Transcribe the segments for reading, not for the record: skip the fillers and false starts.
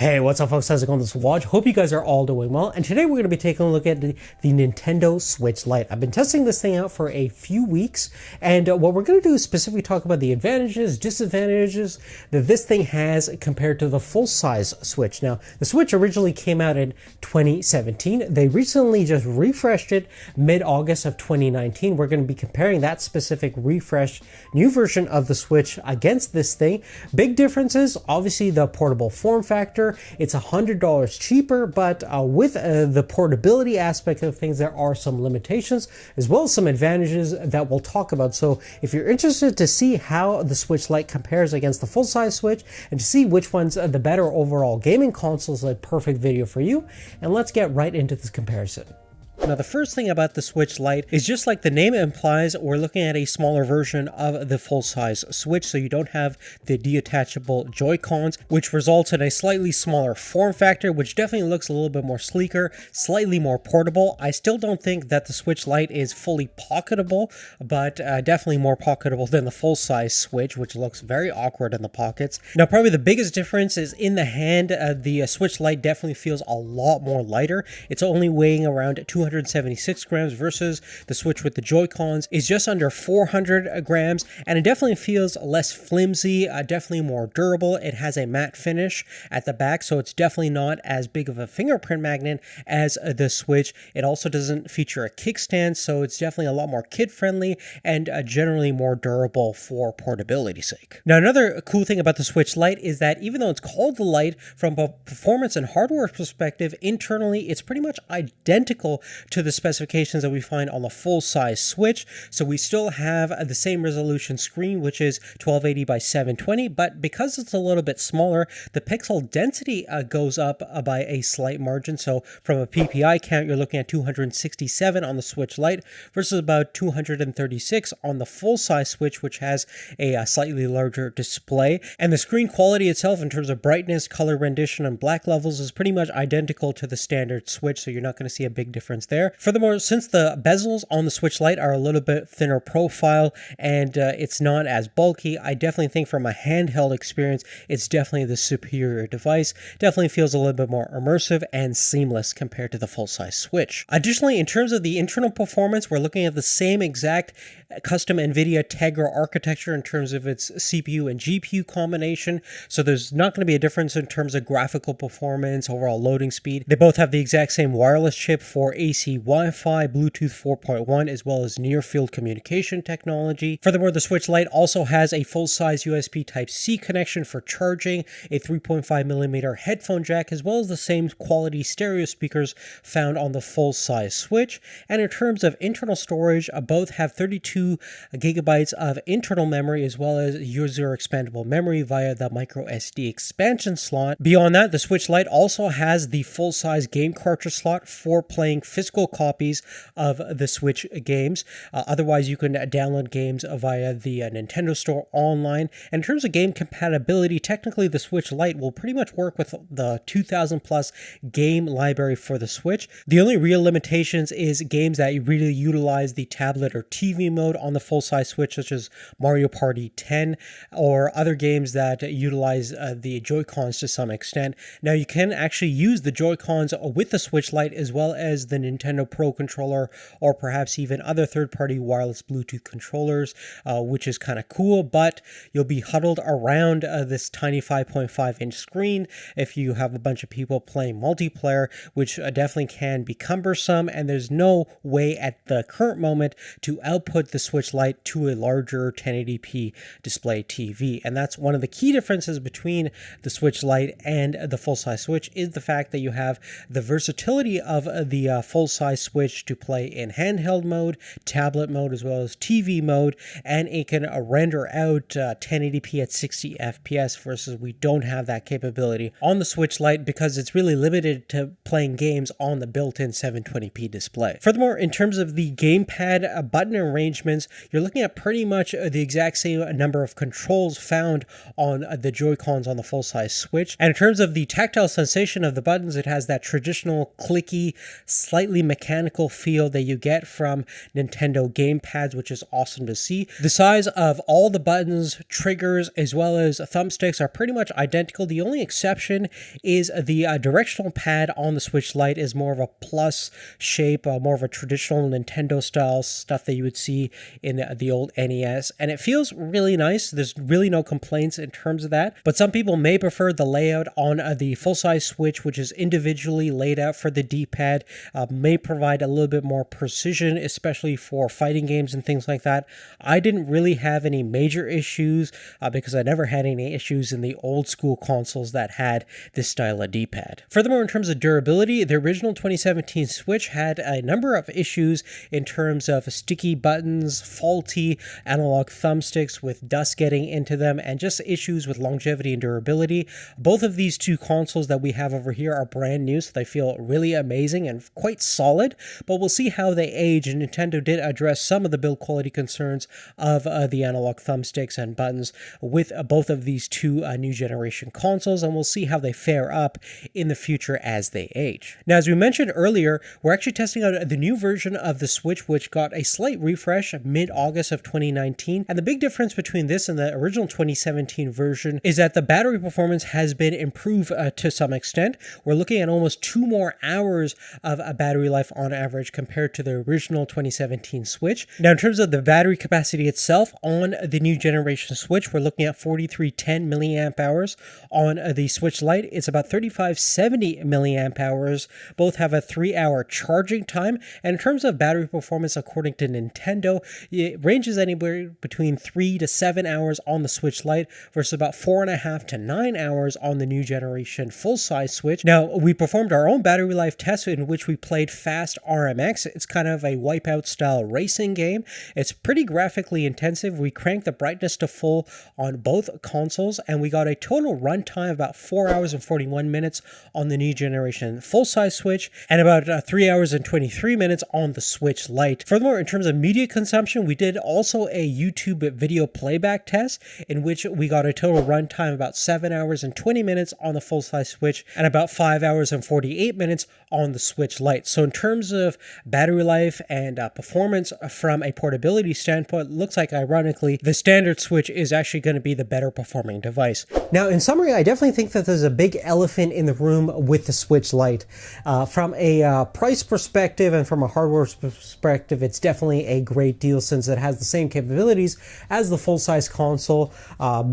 Hey, what's up folks, how's it going this watch? Hope you guys are all doing well, and today we're going to be taking a look at the Nintendo Switch Lite. I've been testing this thing out for a few weeks, and what we're going to do is specifically talk about the advantages, disadvantages that this thing has compared to the full-size Switch. Now, the Switch originally came out in 2017. They recently just refreshed it mid-August of 2019. We're going to be comparing that specific refreshed new version of the Switch against this thing. Big differences, obviously the portable form factor. It's $100 cheaper, but with the portability aspect of things, there are some limitations as well as some advantages that we'll talk about. So if you're interested to see how the Switch Lite compares against the full-size Switch and to see which one's the better overall gaming console, is a perfect video for you. And let's get right into this comparison. Now, the first thing about the Switch Lite is, just like the name implies, we're looking at a smaller version of the full-size Switch, so you don't have the detachable Joy-Cons, which results in a slightly smaller form factor, which definitely looks a little bit more sleeker, slightly more portable. I still don't think that the Switch Lite is fully pocketable, but definitely more pocketable than the full-size Switch, which looks very awkward in the pockets. Now, probably the biggest difference is in the hand. The Switch Lite definitely feels a lot more lighter. It's only weighing around 276 grams versus the Switch with the Joy-Cons is just under 400 grams, and it definitely feels less flimsy, definitely more durable. It has a matte finish at the back, so it's definitely not as big of a fingerprint magnet as the Switch. It also doesn't feature a kickstand, so it's definitely a lot more kid-friendly and generally more durable for portability's sake. Now, another cool thing about the Switch Lite is that even though it's called the Lite, from a performance and hardware perspective, internally it's pretty much identical to the specifications that we find on the full-size Switch. So we still have the same resolution screen, which is 1280 by 720, but because it's a little bit smaller, the pixel density goes up by a slight margin. So from a PPI count, you're looking at 267 on the Switch Lite versus about 236 on the full-size Switch, which has a slightly larger display. And the screen quality itself, in terms of brightness, color rendition, and black levels, is pretty much identical to the standard Switch, so you're not going to see a big difference there. Furthermore, since the bezels on the Switch Lite are a little bit thinner profile and it's not as bulky, I definitely think from a handheld experience, it's definitely the superior device. Definitely feels a little bit more immersive and seamless compared to the full-size Switch. Additionally, in terms of the internal performance, we're looking at the same exact custom NVIDIA Tegra architecture in terms of its CPU and GPU combination, so there's not going to be a difference in terms of graphical performance, overall loading speed. They both have the exact same wireless chip for AC Wi-Fi, Bluetooth 4.1, as well as near-field communication technology. Furthermore, the Switch Lite also has a full-size USB Type-C connection for charging, a 3.5mm headphone jack, as well as the same quality stereo speakers found on the full-size Switch. And in terms of internal storage, both have 32 gigabytes of internal memory as well as user expandable memory via the micro SD expansion slot. Beyond that, the Switch Lite also has the full-size game cartridge slot for playing physical copies of the Switch games. Otherwise, you can download games via the Nintendo Store online. And in terms of game compatibility, technically the Switch Lite will pretty much work with the 2,000 plus game library for the Switch. The only real limitations is games that really utilize the tablet or TV mode on the full-size Switch, such as Mario Party 10, or other games that utilize the Joy-Cons to some extent. Now, you can actually use the Joy-Cons with the Switch Lite as well as the Nintendo Pro controller, or perhaps even other third-party wireless Bluetooth controllers, which is kind of cool, but you'll be huddled around this tiny 5.5-inch screen if you have a bunch of people playing multiplayer, which definitely can be cumbersome, and there's no way at the current moment to output the Switch Lite to a larger 1080p display TV. And that's one of the key differences between the Switch Lite and the full-size Switch, is the fact that you have the versatility of the full-size Switch to play in handheld mode, tablet mode, as well as TV mode, and it can render out 1080p at 60 FPS, versus we don't have that capability on the Switch Lite because it's really limited to playing games on the built-in 720p display. Furthermore, in terms of the gamepad button arrangements, you're looking at pretty much the exact same number of controls found on the Joy-Cons on the full-size Switch. And in terms of the tactile sensation of the buttons, it has that traditional clicky, slightly slightly mechanical feel that you get from Nintendo gamepads, which is awesome to see. The size of all the buttons, triggers, as well as thumbsticks are pretty much identical. The only exception is the directional pad on the Switch Lite is more of a plus shape, more of a traditional Nintendo style stuff that you would see in the old NES, and it feels really nice. There's really no complaints in terms of that, but some people may prefer the layout on the full-size Switch, which is individually laid out for the D-pad, may provide a little bit more precision, especially for fighting games and things like that. I didn't really have any major issues because I never had any issues in the old school consoles that had this style of D-pad. Furthermore, in terms of durability, the original 2017 Switch had a number of issues in terms of sticky buttons, faulty analog thumbsticks with dust getting into them, and just issues with longevity and durability. Both of these two consoles that we have over here are brand new, so they feel really amazing and quite solid, but we'll see how they age. And Nintendo did address some of the build quality concerns of the analog thumbsticks and buttons with both of these two new generation consoles, and we'll see how they fare up in the future as they age. Now, as we mentioned earlier, we're actually testing out the new version of the Switch, which got a slight refresh mid-August of 2019, and the big difference between this and the original 2017 version is that the battery performance has been improved to some extent. We're looking at almost 2 more hours of a battery life on average compared to the original 2017 Switch. Now, in terms of the battery capacity itself on the new generation Switch, we're looking at 4310 milliamp hours. On the Switch Lite, it's about 3570 milliamp hours. Both have a 3-hour charging time, and in terms of battery performance, according to Nintendo, it ranges anywhere between 3 to 7 hours on the Switch Lite versus about 4.5 to 9 hours on the new generation full-size Switch. Now, we performed our own battery life test in which we played Fast RMX. It's kind of a Wipeout style racing game. It's pretty graphically intensive. We cranked the brightness to full on both consoles, and we got a total runtime of about 4 hours and 41 minutes on the new generation full-size Switch, and about 3 hours and 23 minutes on the Switch Lite. Furthermore, in terms of media consumption, we did also a YouTube video playback test in which we got a total runtime of about 7 hours and 20 minutes on the full-size Switch and about 5 hours and 48 minutes on the Switch Lite. So in terms of battery life and performance from a portability standpoint, it looks like, ironically, the standard Switch is actually going to be the better performing device. Now, in summary, I definitely think that there's a big elephant in the room with the Switch Lite. From a price perspective and from a hardware perspective, it's definitely a great deal since it has the same capabilities as the full-size console,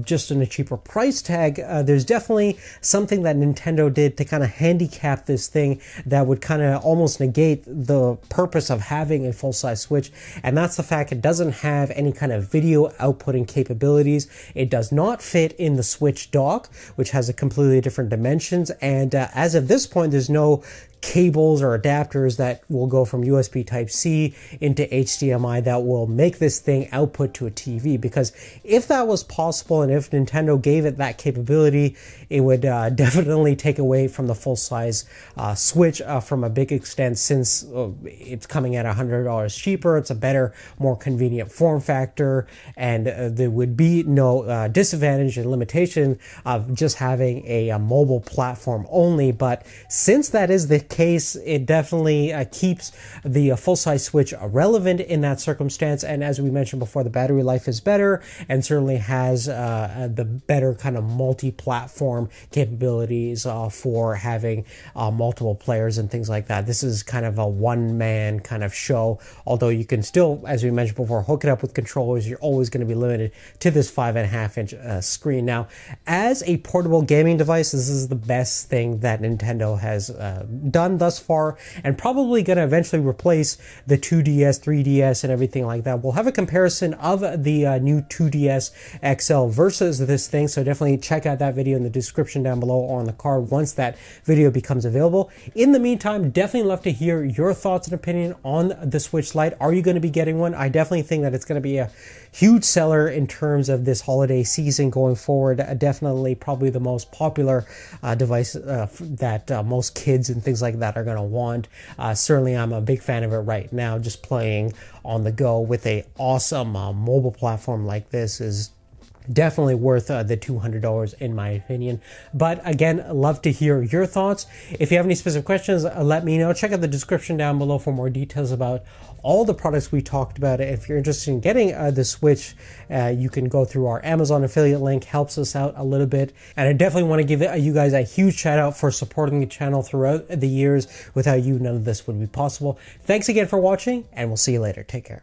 just in a cheaper price tag. There's definitely something that Nintendo did to kind of handicap this thing that would kind of almost negate the purpose of having a full-size Switch, and that's the fact it doesn't have any kind of video outputting capabilities. It does not fit in the Switch dock, which has a completely different dimensions, and as of this point, there's no cables or adapters that will go from USB Type-C into HDMI that will make this thing output to a TV, because if that was possible and if Nintendo gave it that capability, it would definitely take away from the full-size Switch from a big extent, since it's coming at $100 cheaper. It's a better, more convenient form factor, and there would be no disadvantage and limitation of just having a mobile platform only. But since that is the case, it definitely keeps the full-size Switch relevant in that circumstance, and as we mentioned before, the battery life is better and certainly has the better kind of multi-platform capabilities for having multiple players and things like that. This is kind of a one-man kind of show, although you can still, as we mentioned before, hook it up with controllers. You're always going to be limited to this 5.5-inch screen. Now, as a portable gaming device, this is the best thing that Nintendo has done thus far, and probably going to eventually replace the 2DS, 3DS, and everything like that. We'll have a comparison of the new 2DS XL versus this thing, so definitely check out that video in the description down below or on the card once that video becomes available. In the meantime, definitely love to hear your thoughts and opinion on the Switch Lite. Are you going to be getting one? I definitely think that it's going to be a huge seller in terms of this holiday season going forward. Definitely probably the most popular device that most kids and things like that are going to want. Certainly I'm a big fan of it right now. Just playing on the go with a awesome mobile platform like this is Definitely worth the $200 in my opinion. But again, love to hear your thoughts. If you have any specific questions, let me know. Check out the description down below for more details about all the products we talked about. If you're interested in getting the Switch, you can go through our Amazon affiliate link. Helps us out a little bit. And I definitely want to give you guys a huge shout out for supporting the channel throughout the years. Without you, none of this would be possible. Thanks again for watching, and we'll see you later. Take care.